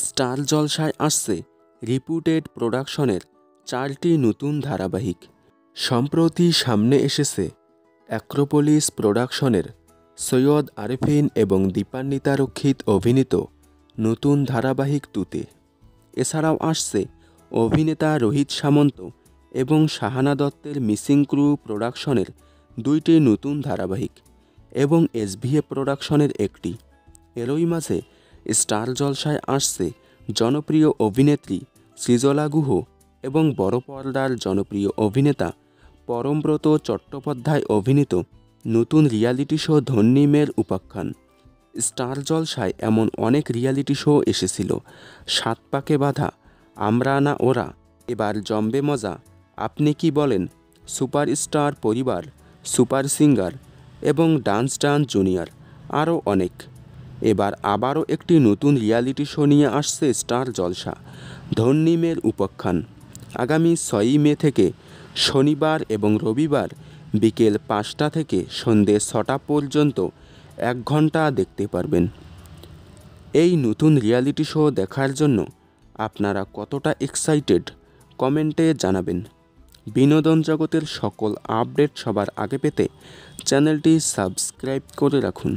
Star জলসায় আসছে reputed প্রোডাকশনের 4টি নতুন ধারাবাহিক। সম্প্রতি সামনে এসেছে অ্যাক্রোপোলিস প্রোডাকশনের সৈয়দ আরেফিন এবং দীপান্বিতা রক্ষিত অভিনীত নতুন ধারাবাহিক তুতে। এছাড়াও আসছে অভিনেতা রোহিত সামন্ত এবং সাহানা দত্তের মিসিং ক্রু প্রোডাকশনের 2টি নতুন ধারাবাহিক এবং এসভিএফ প্রোডাকশনের একটি। এরই মাঝে স্টার জলসায় আসছে জনপ্রিয় অভিনেত্রী সৃজলা গুহ এবং বড় পর্দার জনপ্রিয় অভিনেতা পরমব্রত চট্টোপাধ্যায় অভিনীত নতুন রিয়ালিটি শো ধন্যী মেয়ের উপাখ্যান। স্টার জলসায় এমন অনেক রিয়ালিটি শো এসেছিল, সাত পাকে বাঁধা, আমরা না ওরা, এবার জম্বে মজা, আপনি কি বলেন, সুপারস্টার পরিবার, সুপার সিঙ্গার এবং ডান্স জুনিয়র, আরও অনেক। এবার আবারও একটি নতুন রিয়ালিটি শো নিয়ে আসছে স্টার জলসা, ধন্যী মেয়ের উপাখ্যান। আগামী 6ই মে থেকে শনিবার এবং রবিবার বিকেল 5টা থেকে সন্ধ্যে 6টা পর্যন্ত 1 ঘন্টা দেখতে পারবেন। এই নতুন রিয়ালিটি শো দেখার জন্য আপনারা কতটা এক্সাইটেড কমেন্টে জানাবেন। বিনোদন জগতের সকল আপডেট সবার আগে পেতে চ্যানেলটি সাবস্ক্রাইব করে রাখুন।